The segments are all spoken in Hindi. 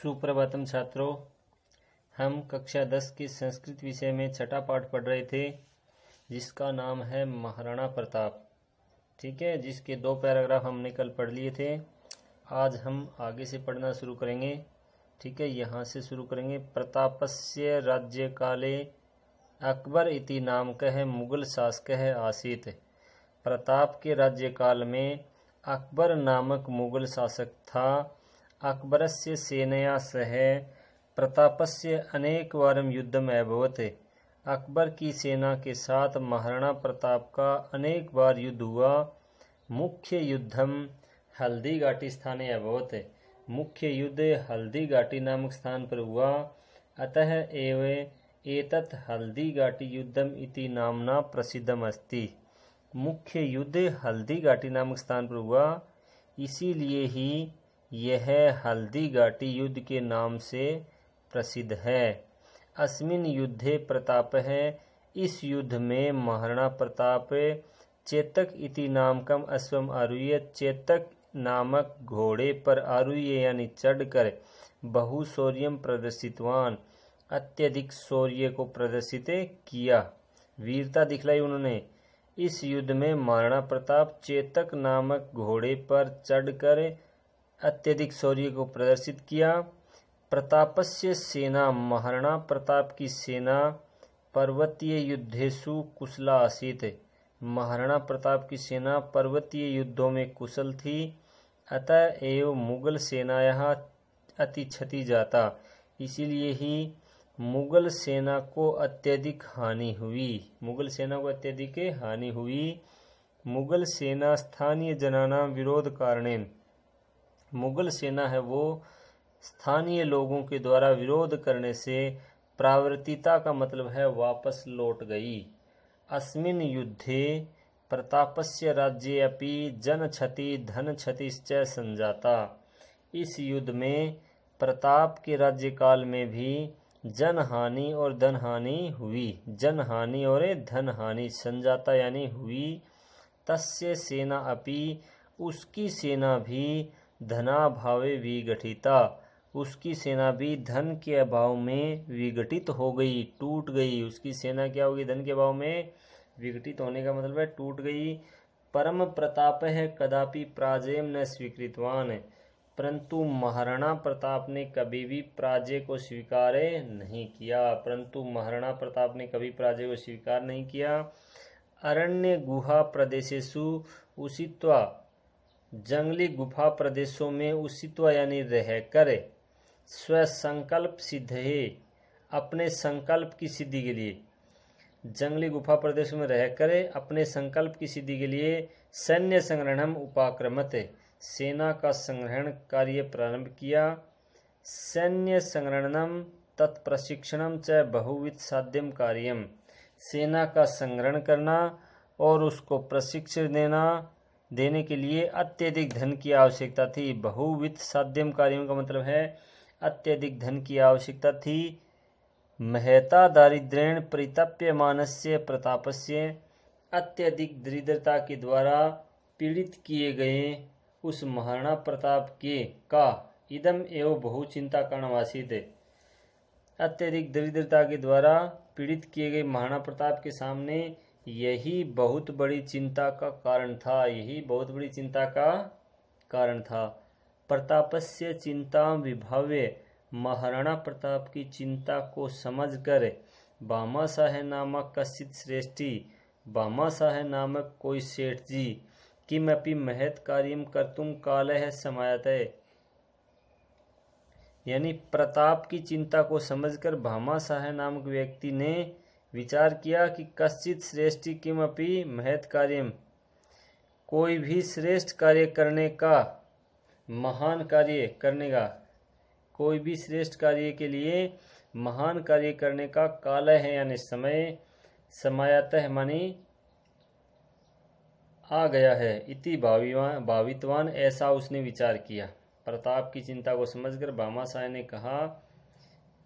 सुप्रभातम छात्रों, हम कक्षा 10 के संस्कृत विषय में छठा पाठ पढ़ रहे थे जिसका नाम है महाराणा प्रताप। ठीक है, जिसके 2 पैराग्राफ हमने कल पढ़ लिए थे। आज हम आगे से पढ़ना शुरू करेंगे। ठीक है, यहाँ से शुरू करेंगे। प्रतापस्य राज्य काले अकबर इति नामकः मुगल शासकः आसीत्। प्रताप के राज्यकाल में अकबर नामक मुगल शासक था। अकबरस्य सेनया सह प्रतापस्य अनेकवारं युद्धम् अभवत्। अकबर की सेना के साथ महाराणा प्रताप का अनेक बार युद्ध हुआ। मुख्य युद्धम हल्दी घाटी स्थाने अभवत्। मुख्य युद्ध हल्दी घाटी नामक स्थान पर हुआ। अतः एव एतत् हल्दी घाटी युद्धम इति नामना प्रसिद्धम अस्ति। मुख्य युद्ध हल्दी घाटी नामक स्थान पर हुआ, इसीलिए ही यह हल्दी घाटी युद्ध के नाम से प्रसिद्ध है। अस्मिन् युद्धे प्रताप है, इस युद्ध में महाराणा प्रताप चेतक इति नामकम अश्वम आरुह्य, चेतक नामक घोड़े पर आरुह्य यानी चढ़कर बहुशौर्यम प्रदर्शितवान, अत्यधिक शौर्य को प्रदर्शित किया, वीरता दिखलाई उन्होंने। इस युद्ध में महाराणा प्रताप चेतक नामक घोड़े पर चढ़कर अत्यधिक शौर्य को प्रदर्शित किया। प्रतापस्य सेना, महाराणा प्रताप की सेना पर्वतीय युद्धेषु कुशला आसीत्। महाराणा प्रताप की सेना पर्वतीय युद्धों में कुशल थी। अतः एव मुगल सेनायाः अति क्षति जाता, इसीलिए ही मुगल सेना को अत्यधिक हानि हुई। मुगल सेना को अत्यधिक हानि हुई। मुगल सेना स्थानीय जनानां विरोध कारणेन, मुगल सेना है वो स्थानीय लोगों के द्वारा विरोध करने से प्रावर्तिता का मतलब है वापस लौट गई। अस्मिन् युद्धे प्रतापस्य राज्ये अपि जन क्षति धन क्षतिश्च संजाता। इस युद्ध में प्रताप के राज्यकाल में भी जनहानि और धनहानि हुई। जनहानि और धनहानि संजाता यानी हुई। तस्य सेना अपि, उसकी सेना भी धनाभावे विघटिता, उसकी सेना भी धन के अभाव में विघटित हो गई, टूट गई। उसकी सेना क्या होगी? धन के अभाव में विघटित होने का मतलब है टूट गई। परम प्रताप है कदापि पराजय न स्वीकृतवान, परंतु महाराणा प्रताप ने कभी भी पराजय को स्वीकार नहीं किया। परंतु महाराणा प्रताप ने कभी पराजय को स्वीकार नहीं किया। अरण्य गुहा प्रदेशेषु उषित्वा, जंगली गुफा प्रदेशों में उषित्वा यानी रहकर, स्वसंकल्प सिद्धे, अपने संकल्प की सिद्धि के लिए, जंगली गुफा प्रदेशों में रहकर अपने संकल्प की सिद्धि के लिए सैन्य संग्रहणम उपाक्रमत, सेना का संग्रहण कार्य प्रारंभ किया। सैन्य संग्रहणम तत्प्रशिक्षणम च बहुविध साध्यम कार्यम, सेना का संग्रहण करना और उसको प्रशिक्षण देने के लिए अत्यधिक धन की आवश्यकता थी। बहुविध साध्यम कार्यों का मतलब है अत्यधिक धन की आवश्यकता थी। महता दारिद्र्येण परितप्यमानस्य प्रतापस्य, अत्यधिक दरिद्रता के द्वारा पीड़ित किए गए उस महाराणा प्रताप के का इदम एवं बहु चिंता कारणमासीत्। अत्यधिक दरिद्रता के द्वारा पीड़ित किए गए महाराणा प्रताप के सामने यही बहुत बड़ी चिंता का कारण था। यही बहुत बड़ी चिंता का कारण था। प्रतापस्य चिंता विभाव्य, महाराणा प्रताप की चिंता को समझकर भामाशाह नामक कश्चित् श्रेष्ठी, भामाशाह नामक कोई सेठ जी, किमपि महत् कार्यं कर्तुं कालः समायतः, यानी प्रताप की चिंता को समझकर भामाशाह नामक व्यक्ति ने विचार किया कि कश्चित् श्रेष्ठी किमपि महत् कार्यम, कोई भी श्रेष्ठ कार्य करने का, महान कार्य करने का, कोई भी श्रेष्ठ कार्य के लिए महान कार्य करने का काल है यानी समय, समायतः मानी आ गया है। इति भावितवान, ऐसा उसने विचार किया। प्रताप की चिंता को समझकर भामाशाह ने कहा,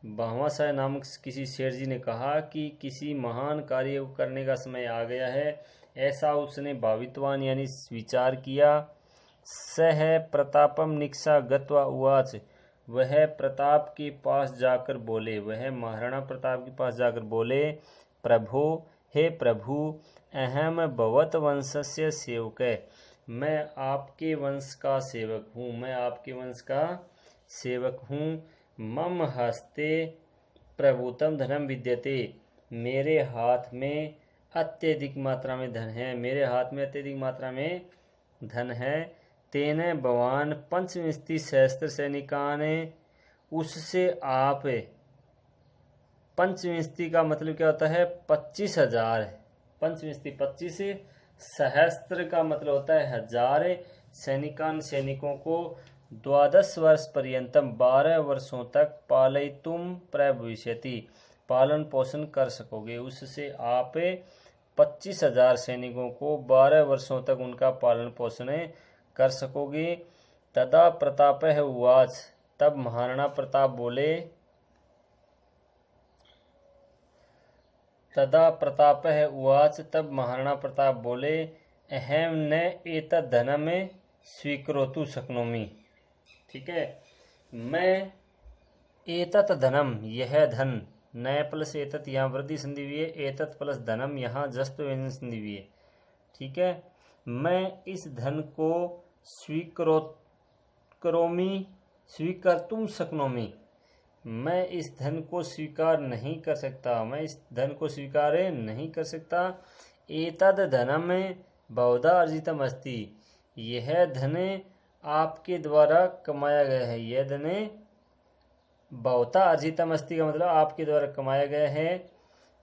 भामाशाह नामक किसी शेर जी ने कहा कि किसी महान कार्य को करने का समय आ गया है। ऐसा उसने भावितवान यानी विचार किया। सह प्रतापम निक्षा गत्वा उवाच, वह प्रताप के पास जाकर बोले, वह महाराणा प्रताप के पास जाकर बोले, प्रभो, हे प्रभु, अहम भवत वंशस्य सेवक, मैं आपके वंश का सेवक हूँ, मैं आपके वंश का सेवक हूँ। मम हस्ते प्रभुतम धनम विद्यते, मेरे हाथ में अत्यधिक मात्रा में धन है, मेरे हाथ में अत्यधिक मात्रा में धन है। तेने भवान पंचविंशति सहस्त्र सैनिकान, उससे आप, पंचविंशति का मतलब क्या होता है? 25,000। पंचविंशति 25, सहस्त्र का मतलब होता है 1000, सैनिकान सैनिकों को 12 वर्ष पर्यंतम 12 वर्षों तक पालयितुम प्रभविष्यति, पालन पोषण कर सकोगे। उससे आप 25,000 सैनिकों को 12 वर्षों तक उनका पालन पोषण कर सकोगे। तदा प्रताप उवाच, तब महाराणा प्रताप बोले, तदा प्रताप उवाच, तब महाराणा प्रताप बोले, अहम न एतद् धनम स्वीकरोतु शक्नोमि। ठीक है, मैं एतत् धनम, यह धन, नय प्लस एतत् यहाँ वृद्धि संधि हुई है, एतत् प्लस धनम यहाँ जस्त व्यंजन संधि हुई है। ठीक है, मैं इस धन को स्वीकरोमि, स्वीकर्तुम शक्नोमि, मैं इस धन को स्वीकार नहीं कर सकता, मैं इस धन को स्वीकार नहीं कर सकता। एतद् धनम बहुधा अर्जितम अस्ति, यह धन आपके द्वारा कमाया गया है, यह धन बहुधा अर्जितम अस्ति का मतलब आपके द्वारा कमाया गया है।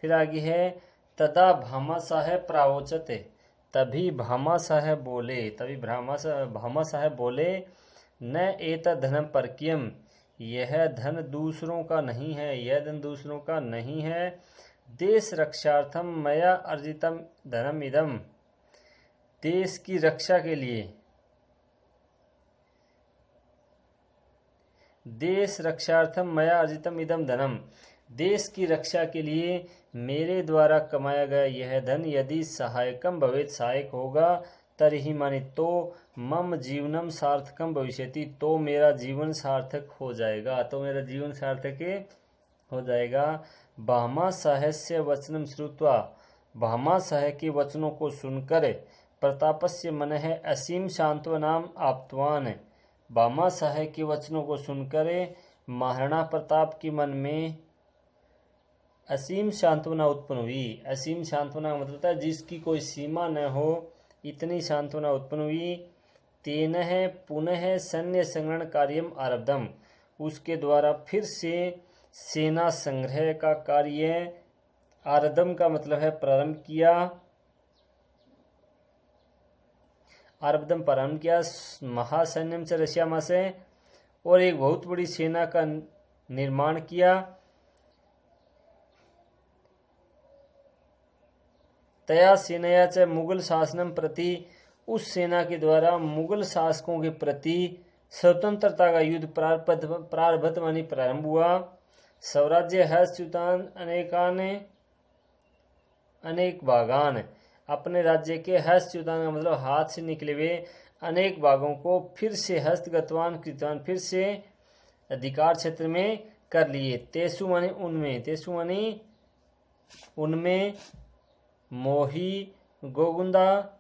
फिर आगे है, तदा भामाशाह प्रावोचते, तभी भामाशाह बोले, तभी भामाशाह बोले, न एतद् धनम परकीयम, यह धन दूसरों का नहीं है, यह धन दूसरों का नहीं है। देश रक्षार्थम मया अर्जितम धनम इदम, देश की रक्षा के लिए, देश रक्षार्थम मया अर्जितम इदम धनम, देश की रक्षा के लिए मेरे द्वारा कमाया गया यह धन यदि सहायकम भवेत, सहायक होगा, तरही मानी तो, मम जीवनम सार्थकम भविष्यति, तो मेरा जीवन सार्थक हो जाएगा, तो मेरा जीवन सार्थक हो जाएगा। भामाशाह से वचनम श्रुत्वा, भामाशाह के वचनों को सुनकर प्रतापस्य मनः असीम सांत्वनाम आप्तवान, भामाशाह के वचनों को सुनकर महाराणा प्रताप के मन में असीम सांत्वना उत्पन्न हुई। असीम सांत्वना मतलब होता है जिसकी कोई सीमा न हो, इतनी सांत्वना उत्पन्न हुई। तेनः पुनः सैन्य संग्रहण कार्यम आरब्धम, उसके द्वारा फिर से सेना संग्रह का कार्य, आरब्धम का मतलब है प्रारंभ किया, आरब्धम प्रारंभ किया, महासैन्यम से रशियामा से, और एक बहुत बड़ी सेना का निर्माण किया। तया सेनया च मुगल शासनम प्रति, उस सेना के द्वारा मुगल शासकों के प्रति स्वतंत्रता का युद्ध प्रारब्ध मानी प्रारंभ हुआ। स्वराज्य हस्तच्युतान अनेकान, अनेक भागान, अपने राज्य के हस्तच्युतान का मतलब हाथ से निकले हुए अनेक भागों को फिर से हस्तगतवान कृतवान, फिर से अधिकार क्षेत्र में कर लिए। तेसु माने उनमें, तेसु माने उनमें, मोही गोगुंदा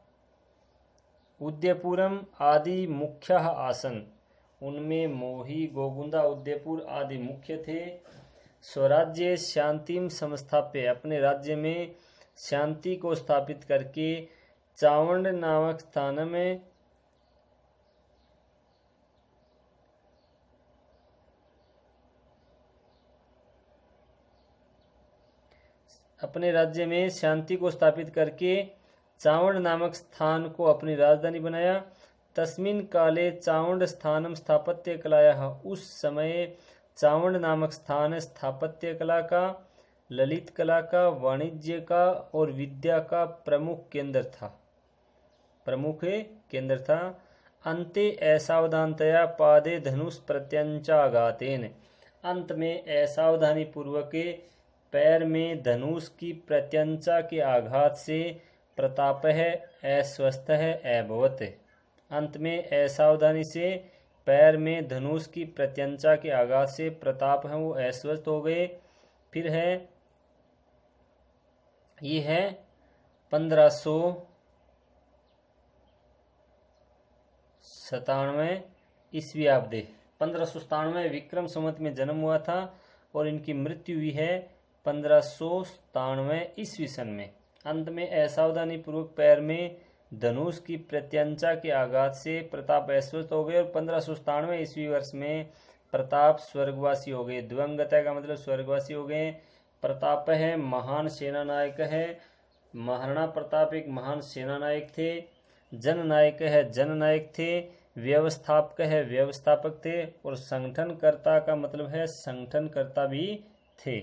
उदयपुरम आदि मुख्य आसन, उनमें मोही गोगुंदा उदयपुर आदि मुख्य थे। स्वराज्य शांतिम संस्थाप्य, अपने राज्य में शांति को स्थापित करके, चावंड नामक स्थान में अपने राज्य में शांति को स्थापित करके चावंड नामक स्थान को अपनी राजधानी बनाया। तस्मिन काले चावंड स्थानम स्थापत्य कलाया, उस समय चावंड नामक स्थान स्थापत्य कला का, ललित कला का, वाणिज्य का और विद्या का प्रमुख केंद्र था, प्रमुख केंद्र था। अंते असावधानतया पादे धनुष प्रत्यंचाघातेन, अंत में असावधानी पूर्वक पैर में धनुष की प्रत्यंचा के आघात से प्रताप है अस्वस्थ है अभवत, अंत में असावधानी से पैर में धनुष की प्रत्यंचा के आघात से प्रताप है वो अस्वस्थ हो गए। फिर है ये है 1597 ईस्वी आब्दे। 1597 विक्रम संवत में जन्म हुआ था और इनकी मृत्यु हुई है 1597 ईस्वी सन में। अंत में असावधानी पूर्वक पैर में धनुष की प्रत्यंचा के आघात से प्रताप अस्वस्थ हो गए और 1597 ईस्वी वर्ष में प्रताप स्वर्गवासी हो गए। दिवंगता का मतलब स्वर्गवासी हो गए। प्रताप है महान सेना नायक है। महाराणा प्रताप एक महान सेना नायक थे। जननायक है जननायक थे। व्यवस्थापक है व्यवस्थापक थे। और संगठनकर्ता का मतलब है संगठनकर्ता भी थे।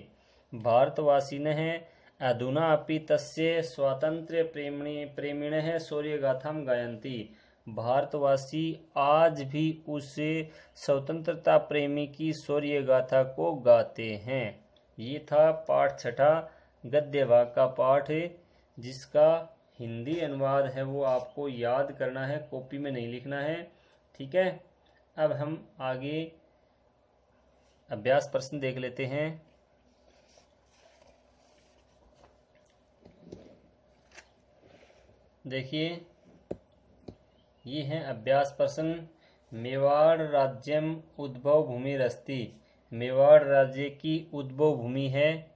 भारतवासी ने है अधुना अपि तस्य स्वातंत्र्य प्रेमिण शौर्य गाथाम गायंती। भारतवासी आज भी उस स्वतंत्रता प्रेमी की शौर्य गाथा को गाते हैं। ये था पाठ छठा गद्यवाग का पाठ, जिसका हिंदी अनुवाद है वो आपको याद करना है, कॉपी में नहीं लिखना है। ठीक है, अब हम आगे अभ्यास प्रश्न देख लेते हैं। देखिए, ये है अभ्यास प्रश्न। मेवाड़ राज्यम उद्भव भूमि रस्ती। मेवाड़ राज्य की उद्भव भूमि है।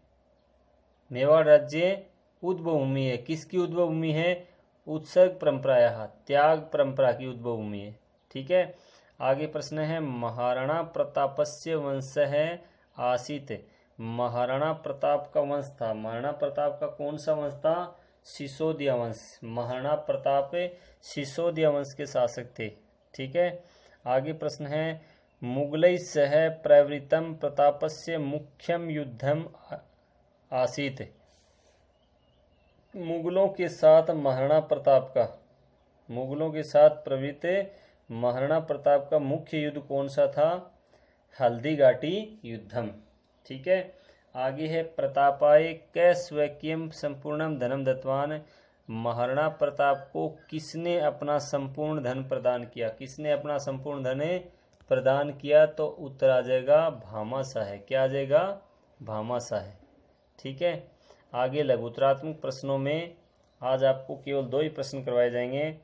मेवाड़ राज्य उद्भव भूमि है। किसकी उद्भव भूमि है? उत्सर्ग परंपरा, त्याग परंपरा की उद्भव भूमि है। ठीक है, आगे प्रश्न है महाराणा प्रतापस्य वंश है आसित। महाराणा प्रताप का वंश था। महाराणा प्रताप का कौन सा वंश था? सिसोदिया वंश। महाराणा प्रताप सिसोदिया वंश के शासक थे। ठीक है, आगे प्रश्न है मुगलई सह प्रवृत्तम प्रतापस्य मुख्यम युद्धम आसीत। मुगलों के साथ महाराणा प्रवृत्त महाराणा प्रताप का मुख्य युद्ध कौन सा था? हल्दी घाटी युद्धम। ठीक है, आगे है प्रतापाय कै स्वकीयम संपूर्णम धनम दत्तवान। महाराणा प्रताप को किसने अपना संपूर्ण धन प्रदान किया? किसने अपना संपूर्ण धन प्रदान किया? तो उत्तर आ जाएगा भामाशाह है। क्या आ जाएगा? भामाशाह है। ठीक है, आगे लघुतरात्मक प्रश्नों में आज आपको केवल 2 ही प्रश्न करवाए जाएंगे।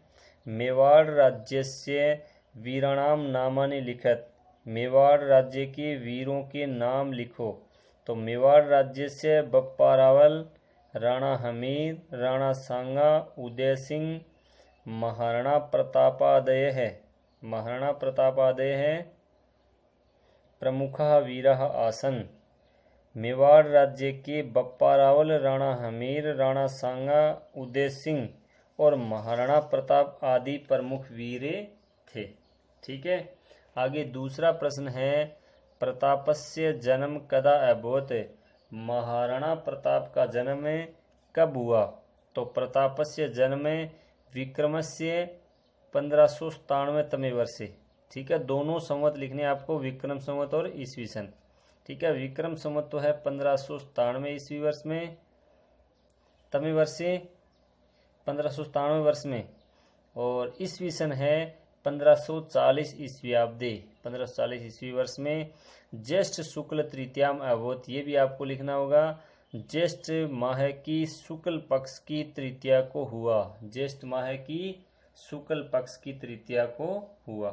मेवाड़ राज्य से वीराणाम नामानि लिखत। मेवाड़ राज्य के वीरों के नाम लिखो। तो मेवाड़ राज्य से बप्पा रावल, राणा हमीर, राणा सांगा, उदय सिंह, महाराणा प्रतापादय है। महाराणा प्रतापादय है प्रमुखः वीरः आसन। मेवाड़ राज्य के बप्पा रावल, राणा हमीर, राणा सांगा, उदय सिंह और महाराणा प्रताप आदि प्रमुख वीर थे। ठीक है, आगे दूसरा प्रश्न है प्रतापस्य जन्म कदा अभवत। महाराणा प्रताप का जन्म कब हुआ? तो प्रतापस्य जन्म विक्रमस्य 1597 वर्षे। ठीक है, दोनों संवत लिखने आपको, विक्रम संवत और ईस्वी सन। ठीक है, विक्रम संवत तो है 1597 ईस्वी वर्ष में, तमे वर्षे 1597 वर्ष में, और ईस्वी सन है 1540 ईस्वी आब्दे। 1540 ईस्वी वर्ष में ज्येष्ठ शुक्ल तृतीयाम अभवत। ये भी आपको लिखना होगा। ज्येष्ठ माह की शुक्ल पक्ष की तृतीया को हुआ। ज्येष्ठ माह की शुक्ल पक्ष की तृतीया को हुआ।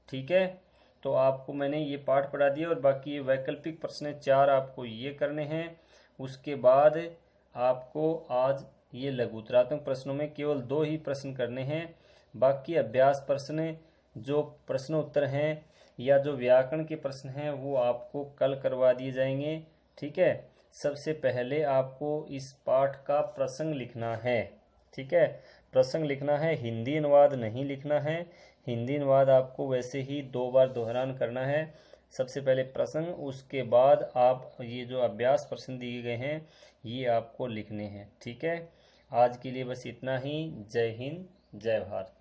ठीक है, तो आपको मैंने ये पाठ पढ़ा दिया और बाकी वैकल्पिक प्रश्न 4 आपको ये करने हैं। उसके बाद आपको आज ये लघुतरात्मक प्रश्नों में केवल 2 ही प्रश्न करने हैं। बाकी अभ्यास प्रश्न, जो प्रश्न उत्तर हैं या जो व्याकरण के प्रश्न हैं, वो आपको कल करवा दिए जाएंगे। ठीक है, सबसे पहले आपको इस पाठ का प्रसंग लिखना है। ठीक है, प्रसंग लिखना है, हिंदी अनुवाद नहीं लिखना है। हिंदी अनुवाद आपको वैसे ही 2 बार दोहरान करना है। सबसे पहले प्रसंग, उसके बाद आप ये जो अभ्यास प्रश्न दिए गए हैं ये आपको लिखने हैं। ठीक है, आज के लिए बस इतना ही। जय हिंद, जय भारत।